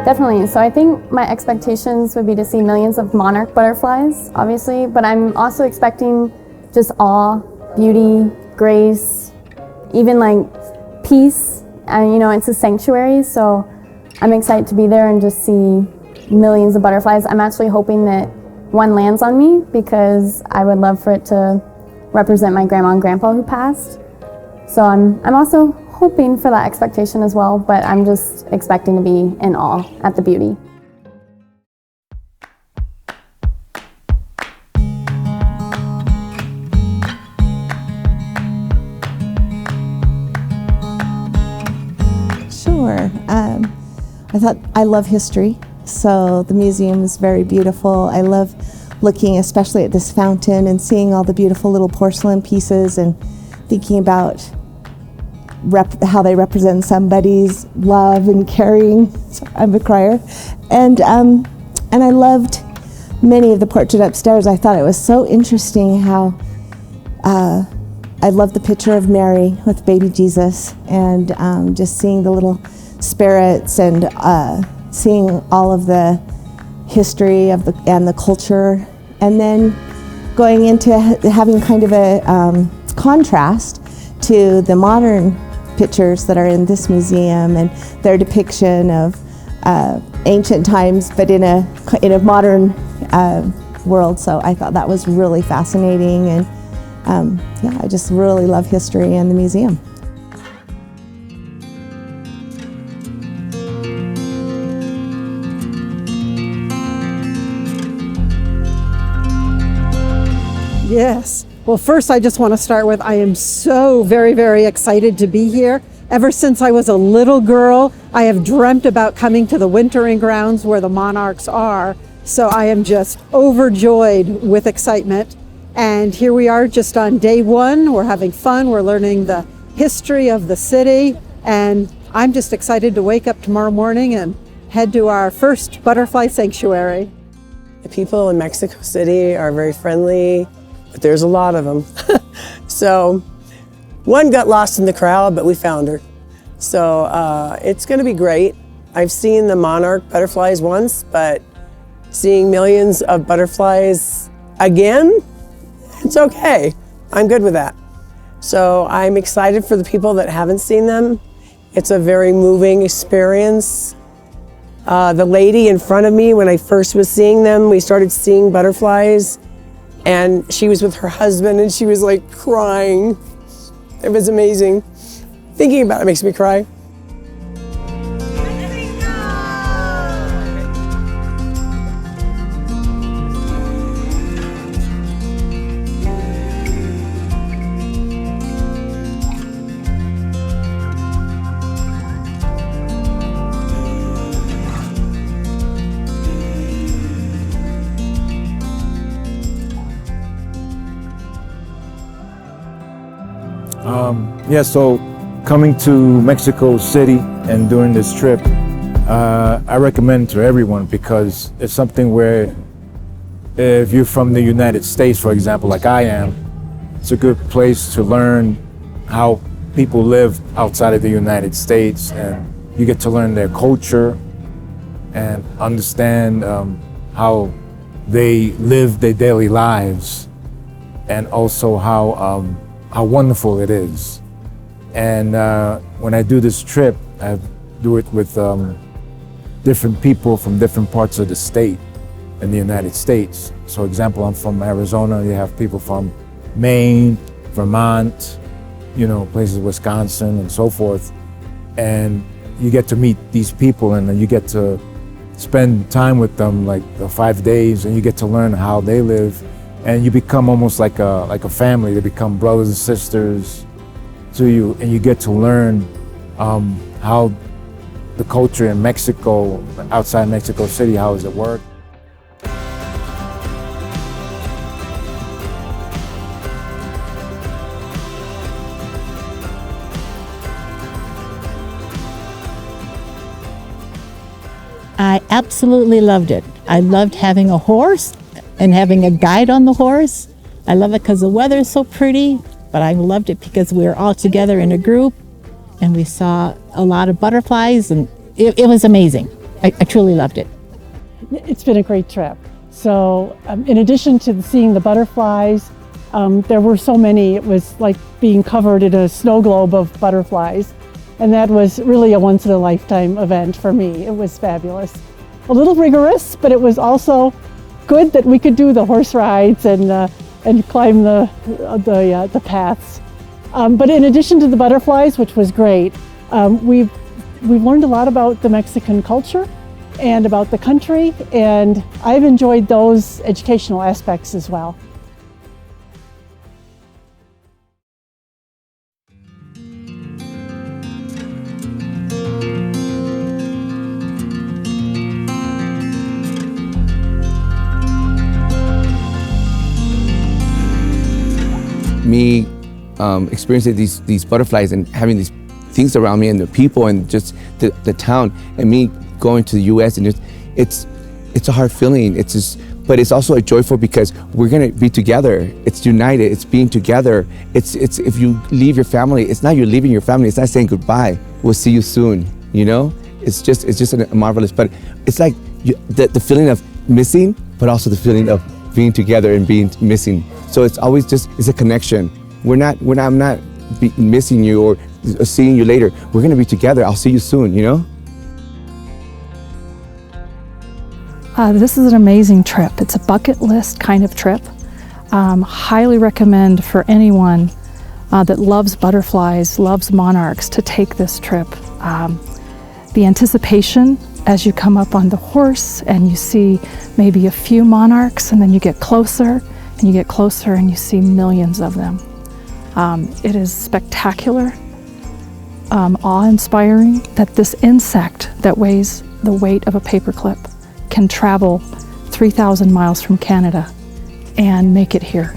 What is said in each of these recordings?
Definitely. So I think my expectations would be to see millions of monarch butterflies, obviously, but I'm also expecting just awe, beauty, grace, even like peace. And you know, it's a sanctuary, so I'm excited to be there and just see millions of butterflies. I'm actually hoping that one lands on me because I would love for it to represent my grandma and grandpa who passed. So I'm also hoping for that expectation as well, but I'm just expecting to be in awe at the beauty. Sure. I love history, so the museum is very beautiful. I love looking especially at this fountain and seeing all the beautiful little porcelain pieces and thinking about how they represent somebody's love and caring. I'm a crier. And I loved many of the portrait upstairs. I thought it was so interesting how I loved the picture of Mary with baby Jesus and just seeing the little spirits and seeing all of the history of and the culture, and then going into having kind of a contrast to the modern pictures that are in this museum and their depiction of ancient times, but in a modern world. So I thought that was really fascinating, and yeah, I just really love history and the museum. Yes. Well, first I just want to start with I am so very, very excited to be here. Ever since I was a little girl, I have dreamt about coming to the wintering grounds where the monarchs are. So I am just overjoyed with excitement. And here we are just on day one. We're having fun. We're learning the history of the city. And I'm just excited to wake up tomorrow morning and head to our first butterfly sanctuary. The people in Mexico City are very friendly, but there's a lot of them. So one got lost in the crowd, but we found her. So it's gonna be great. I've seen the monarch butterflies once, but seeing millions of butterflies again, it's okay. I'm good with that. So I'm excited for the people that haven't seen them. It's a very moving experience. The lady in front of me, when I first was seeing them, we started seeing butterflies, and she was with her husband and she was like crying. It was amazing. Thinking about it makes me cry. Yeah, so coming to Mexico City and doing this trip, I recommend to everyone because it's something where if you're from the United States, for example, like I am, it's a good place to learn how people live outside of the United States, and you get to learn their culture and understand how they live their daily lives, and also how wonderful it is. And when I do this trip, I do it with different people from different parts of the state in the United States. So example, I'm from Arizona, you have people from Maine, Vermont, you know, places, Wisconsin and so forth. And you get to meet these people and then you get to spend time with them like 5 days, and you get to learn how they live. And you become almost like a family. They become brothers and sisters to you, and you get to learn how the culture in Mexico, outside Mexico City, how does it work. I absolutely loved it. I loved having a horse and having a guide on the horse. I love it because the weather is so pretty, but I loved it because we were all together in a group and we saw a lot of butterflies, and it was amazing. I truly loved it. It's been a great trip. So in addition to seeing the butterflies, there were so many. It was like being covered in a snow globe of butterflies. And that was really a once-in-a-lifetime event for me. It was fabulous. A little rigorous, but it was also good that we could do the horse rides and climb the paths. But in addition to the butterflies, which was great, we've learned a lot about the Mexican culture and about the country, and I've enjoyed those educational aspects as well. Me experiencing these butterflies and having these things around me and the people and just the town, and me going to the U.S. and it's a hard feeling. But it's also a joyful because we're gonna be together. It's united. It's being together. It's if you leave your family, it's not you're leaving your family. It's not saying goodbye. We'll see you soon. You know, it's just a marvelous. But it's like the feeling of missing, but also the feeling of being together and being missing. So it's always it's a connection. I'm not missing you or seeing you later. We're gonna be together. I'll see you soon, you know? This is an amazing trip. It's a bucket list kind of trip. Highly recommend for anyone that loves butterflies, loves monarchs, to take this trip. The anticipation as you come up on the horse and you see maybe a few monarchs, and then you get closer and you get closer and you see millions of them. It is spectacular, awe-inspiring that this insect that weighs the weight of a paperclip can travel 3,000 miles from Canada and make it here.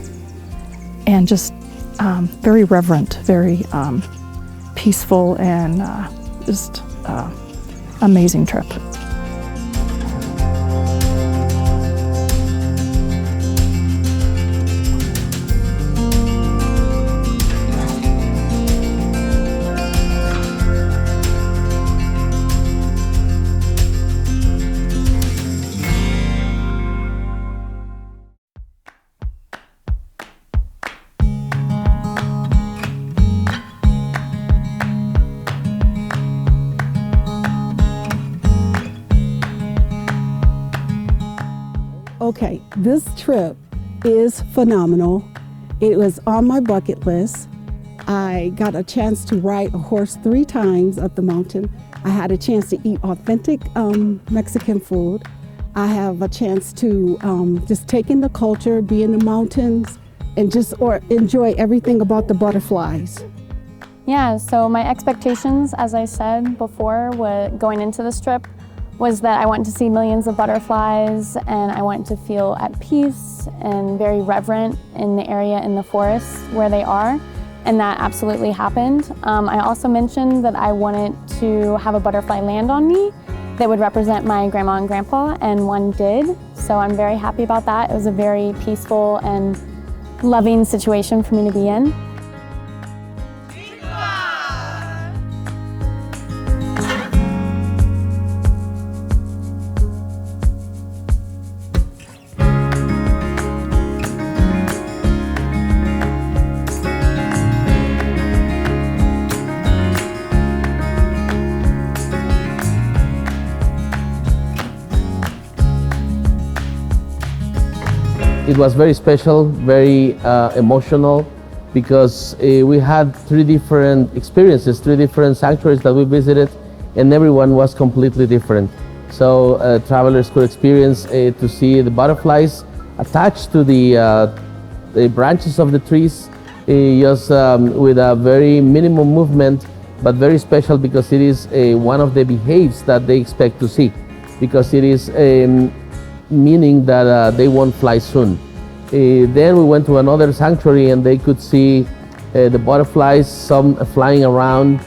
And just very reverent, very peaceful, and just amazing trip. Okay, this trip is phenomenal. It was on my bucket list. I got a chance to ride a horse 3 times up the mountain. I had a chance to eat authentic Mexican food. I have a chance to just take in the culture, be in the mountains, and enjoy everything about the butterflies. Yeah, so my expectations, as I said before, going into this trip, was that I wanted to see millions of butterflies, and I wanted to feel at peace and very reverent in the area in the forest where they are, and that absolutely happened. I also mentioned that I wanted to have a butterfly land on me that would represent my grandma and grandpa, and one did. So I'm very happy about that. It was a very peaceful and loving situation for me to be in. It was very special, very emotional, because we had 3 different experiences, 3 different sanctuaries that we visited, and everyone was completely different. So travelers could experience to see the butterflies attached to the branches of the trees, just with a very minimum movement, but very special because it is one of the behaves that they expect to see, because it is meaning that they won't fly soon. Then we went to another sanctuary and they could see the butterflies, some flying around,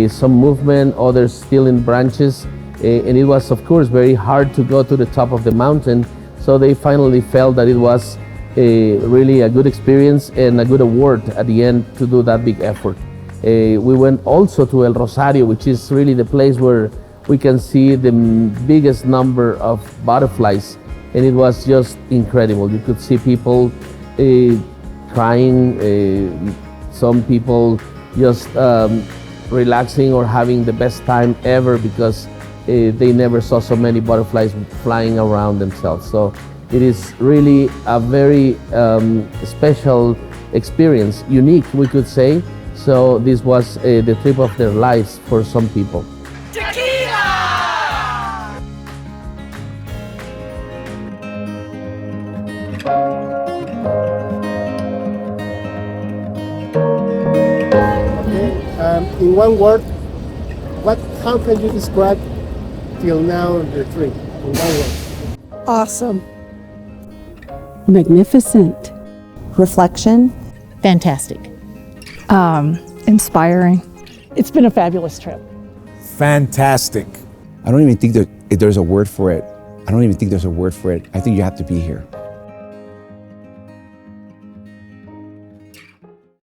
some movement, others still in branches. And it was, of course, very hard to go to the top of the mountain. So they finally felt that it was really a good experience and a good award at the end to do that big effort. We went also to El Rosario, which is really the place where we can see the biggest number of butterflies, and it was just incredible. You could see people crying, some people just relaxing or having the best time ever because they never saw so many butterflies flying around themselves. So it is really a very special experience, unique we could say. So this was the trip of their lives for some people. In one word, how can you describe till now the trip? In one word. Awesome. Magnificent. Reflection. Fantastic. Inspiring. It's been a fabulous trip. Fantastic. I don't even think that there's a word for it. I don't even think there's a word for it. I think you have to be here.